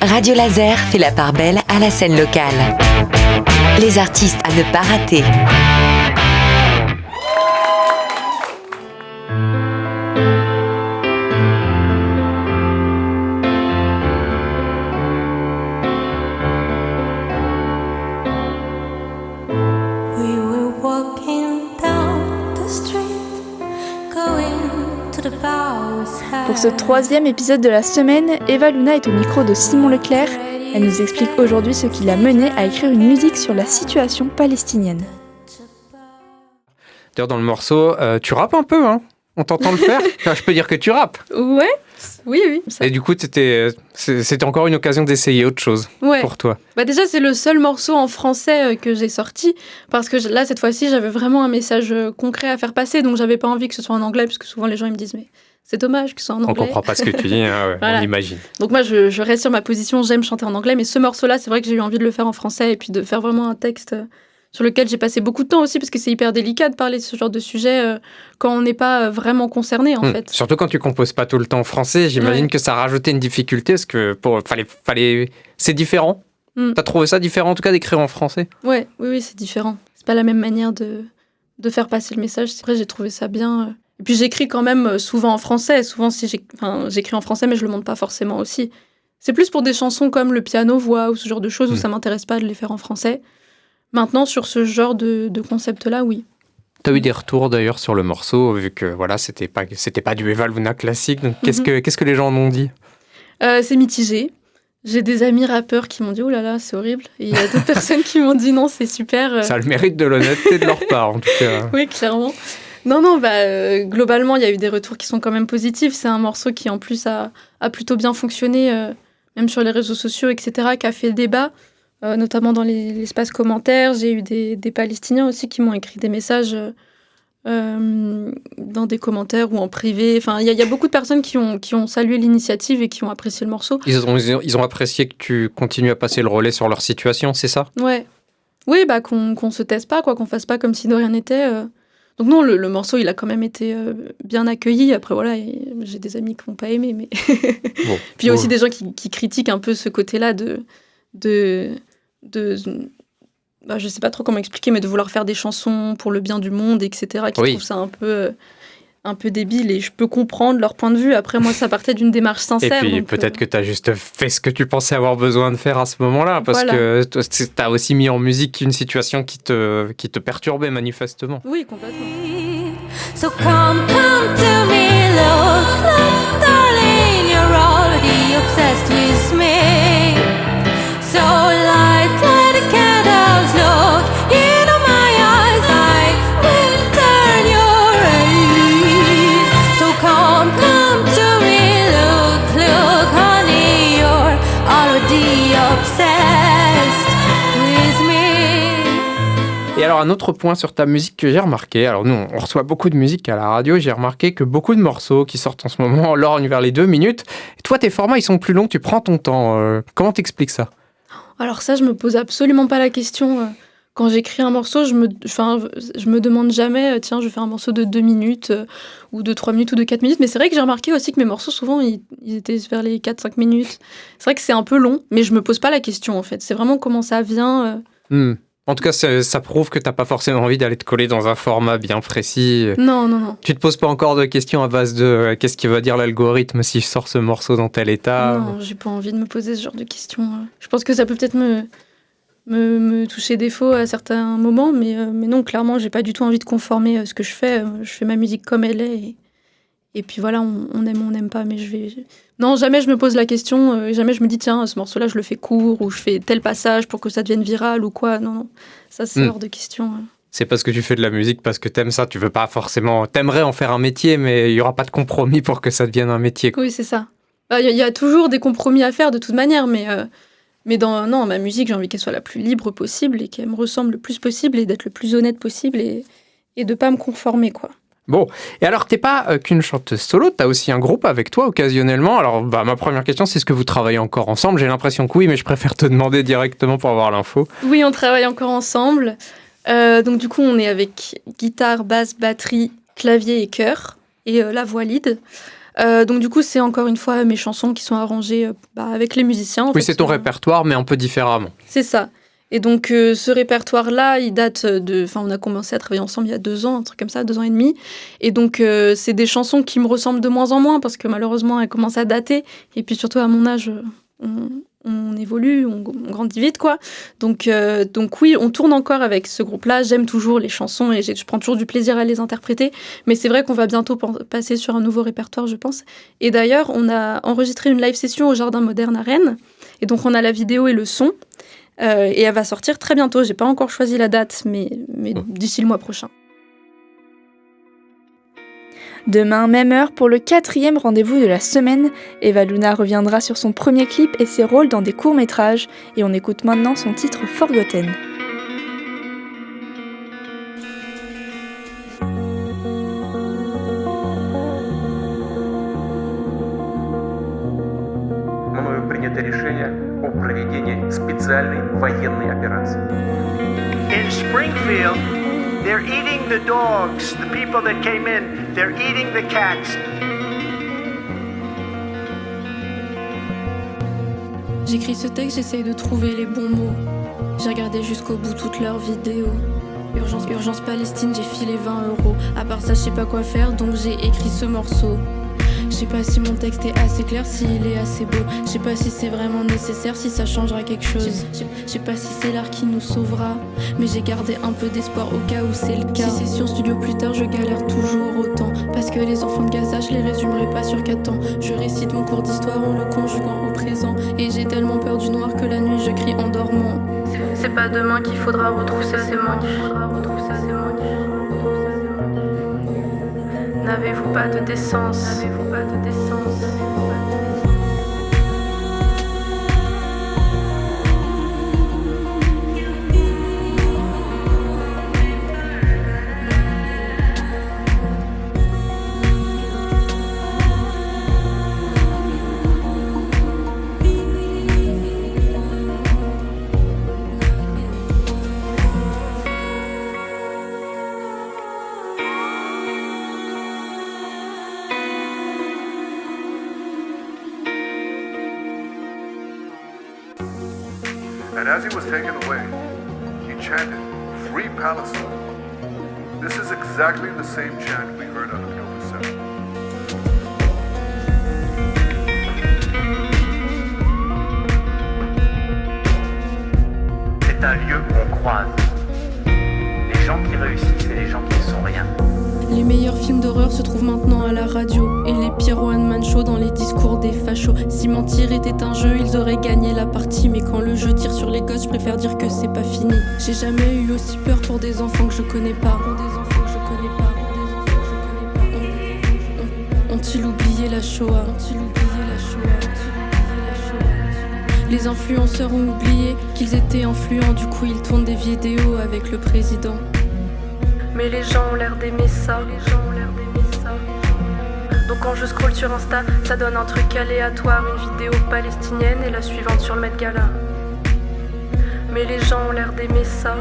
Radio Laser fait la part belle à la scène locale. Les artistes à ne pas rater. Pour ce 3e épisode de la semaine, Eva Luna est au micro de Simon Leclerc. Elle nous explique aujourd'hui ce qui l'a menée à écrire une musique sur la situation palestinienne. D'ailleurs, dans le morceau, tu rappes un peu, hein ? On t'entend le faire ? Enfin, je peux dire que tu rappes. Ouais, oui. Ça. Et du coup, c'était encore une occasion d'essayer autre chose pour toi. Bah déjà, c'est le seul morceau en français que j'ai sorti, parce que là, cette fois-ci, j'avais vraiment un message concret à faire passer, donc j'avais pas envie que ce soit en anglais, parce que souvent les gens ils me disent « mais c'est dommage que ce soit en anglais ». On comprend pas ce que tu dis, hein, ouais, voilà. On imagine. Donc moi, je reste sur ma position, j'aime chanter en anglais, mais ce morceau-là, c'est vrai que j'ai eu envie de le faire en français, et puis de faire vraiment un texte sur lequel j'ai passé beaucoup de temps aussi, parce que c'est hyper délicat de parler de ce genre de sujet quand on n'est pas vraiment concerné, en fait. Surtout quand tu composes pas tout le temps en français, j'imagine que ça rajoutait une difficulté, parce que c'est différent. T'as trouvé ça différent, en tout cas, d'écrire en français ? Oui, c'est différent. C'est pas la même manière de faire passer le message. Après, j'ai trouvé ça bien. Et puis, j'écris quand même souvent en français. Souvent, j'écris en français, mais je le montre pas forcément aussi. C'est plus pour des chansons comme le piano-voix ou ce genre de choses où ça m'intéresse pas de les faire en français. Maintenant, sur ce genre de concept-là, oui. Tu as eu des retours d'ailleurs sur le morceau, vu que voilà, c'était pas du Eva Luna classique. Donc qu'est-ce que les gens en ont dit ? C'est mitigé. J'ai des amis rappeurs qui m'ont dit « Oh là là, c'est horrible ». Et il y a d'autres personnes qui m'ont dit « Non, c'est super ». Ça a le mérite de l'honnêteté de leur part, en tout cas. Oui, clairement. Non, globalement, il y a eu des retours qui sont quand même positifs. C'est un morceau qui, en plus, a plutôt bien fonctionné, même sur les réseaux sociaux, etc., qui a fait le débat. Notamment dans l'espace commentaires. J'ai eu des Palestiniens aussi qui m'ont écrit des messages dans des commentaires ou en privé. Enfin, il y a beaucoup de personnes qui ont salué l'initiative et qui ont apprécié le morceau. Ils ont apprécié que tu continues à passer le relais sur leur situation, c'est ça ? Ouais. Oui, qu'on se taise pas, qu'on fasse pas comme si de rien n'était. Donc non, le morceau, il a quand même été bien accueilli. Après, voilà, j'ai des amis qui n'ont pas aimé. Mais Puis il y a aussi des gens qui critiquent un peu ce côté-là je sais pas trop comment expliquer, mais de vouloir faire des chansons pour le bien du monde, etc., qui trouvent ça un peu débile, et je peux comprendre leur point de vue. Après, moi, ça partait d'une démarche sincère. Et puis, peut-être que tu as juste fait ce que tu pensais avoir besoin de faire à ce moment-là, parce que tu as aussi mis en musique une situation qui te perturbait manifestement. Oui, complètement. So come to me, look, darling, you're already obsessed with me. So light the candles, look into my eyes, I will turn your eyes. So come to me, look, honey, you're already obsessed with me. Et alors, un autre point sur ta musique que j'ai remarqué, alors nous, on reçoit beaucoup de musique à la radio, j'ai remarqué que beaucoup de morceaux qui sortent en ce moment lorgnent vers les 2 minutes. Et toi, tes formats, ils sont plus longs, tu prends ton temps. Comment t'expliques ça ? Alors ça, je me pose absolument pas la question. Quand j'écris un morceau, je me demande jamais, tiens, je vais faire un morceau de 2 minutes, ou de 3 minutes, ou de 4 minutes. Mais c'est vrai que j'ai remarqué aussi que mes morceaux, souvent, ils étaient vers les 4-5 minutes. C'est vrai que c'est un peu long, mais je me pose pas la question, en fait. C'est vraiment comment ça vient. En tout cas, ça prouve que t'as pas forcément envie d'aller te coller dans un format bien précis. Non. Tu te poses pas encore de questions à base de qu'est-ce qui va dire l'algorithme si je sors ce morceau dans tel état. Non, j'ai pas envie de me poser ce genre de questions. Je pense que ça peut peut-être me toucher défaut à certains moments, mais non, clairement, j'ai pas du tout envie de conformer ce que je fais. Je fais ma musique comme elle est, et puis voilà, on aime ou on n'aime pas, mais non, jamais je me pose la question, jamais je me dis, tiens, ce morceau-là, je le fais court, ou je fais tel passage pour que ça devienne viral, ou quoi. Non, ça, c'est hors de question. C'est parce que tu fais de la musique, parce que t'aimes ça, tu veux pas forcément... T'aimerais en faire un métier, mais il y aura pas de compromis pour que ça devienne un métier, quoi. Oui, c'est ça. Il y a toujours des compromis à faire, de toute manière, mais dans ma musique, j'ai envie qu'elle soit la plus libre possible, et qu'elle me ressemble le plus possible, et d'être le plus honnête possible, et de pas me conformer, quoi. Bon, et alors t'es pas qu'une chanteuse solo, t'as aussi un groupe avec toi occasionnellement. Alors ma première question, c'est est-ce que vous travaillez encore ensemble ? J'ai l'impression que oui, mais je préfère te demander directement pour avoir l'info. Oui, on travaille encore ensemble. Donc du coup, on est avec guitare, basse, batterie, clavier et chœur, et la voix lead. Donc du coup, c'est encore une fois mes chansons qui sont arrangées avec les musiciens. En Oui, fait, c'est ton répertoire, mais un peu différemment. C'est ça. Et donc ce répertoire-là, il date de... Enfin, on a commencé à travailler ensemble il y a 2 ans, un truc comme ça, 2 ans et demi. Et donc c'est des chansons qui me ressemblent de moins en moins, parce que malheureusement, elles commencent à dater. Et puis surtout, à mon âge, on évolue, on grandit vite, quoi. Donc oui, on tourne encore avec ce groupe-là. J'aime toujours les chansons et je prends toujours du plaisir à les interpréter. Mais c'est vrai qu'on va bientôt passer sur un nouveau répertoire, je pense. Et d'ailleurs, on a enregistré une live session au Jardin Moderne à Rennes. Et donc, on a la vidéo et le son. Et elle va sortir très bientôt. J'ai pas encore choisi la date, mais d'ici le mois prochain. Demain, même heure, pour le 4e rendez-vous de la semaine, Eva Luna reviendra sur son premier clip et ses rôles dans des courts-métrages. Et on écoute maintenant son titre Forgotten. Мною принято решение о проведении специальной военной операции. In Springfield, they're eating the dogs. The people that came in, they're eating the cats. J'écris ce texte, j'essaye de trouver les bons mots. J'ai regardé jusqu'au bout toutes leurs vidéos. Urgence Palestine, j'ai filé 20 €. À part ça, je sais pas quoi faire, donc j'ai écrit ce morceau. Je sais pas si mon texte est assez clair, s'il est assez beau. Je sais pas si c'est vraiment nécessaire, si ça changera quelque chose. Je sais pas si c'est l'art qui nous sauvera, mais j'ai gardé un peu d'espoir au cas où c'est le cas. Si c'est sur studio plus tard, je galère toujours autant. Parce que les enfants de Gaza, je les résumerai pas sur 4 ans. Je récite mon cours d'histoire en le conjuguant au présent. Et j'ai tellement peur du noir que la nuit je crie en dormant. C'est pas demain qu'il faudra retrousser ses manches. N'avez-vous pas de décence? And as he was taken away, he chanted, "Free Palestine." This is exactly the same chant we heard on October 7th. C'est un lieu où on croise les gens qui réussissent et les gens qui ne sont rien. Les meilleurs films d'horreur se trouvent maintenant à la radio. Et les pires one-man show dans les discours des fachos. Si mentir était un jeu, ils auraient gagné la partie. Mais quand le jeu tire sur les gosses, je préfère dire que c'est pas fini. J'ai jamais eu aussi peur pour des enfants que je connais pas. Ont-ils oublié la Shoah? Les influenceurs ont oublié qu'ils étaient influents. Du coup ils tournent des vidéos avec le président. Mais les gens ont l'air d'aimer ça. Donc quand je scrolle sur Insta, ça donne un truc aléatoire. Une vidéo palestinienne et la suivante sur le Met Gala. Mais les gens ont l'air d'aimer ça.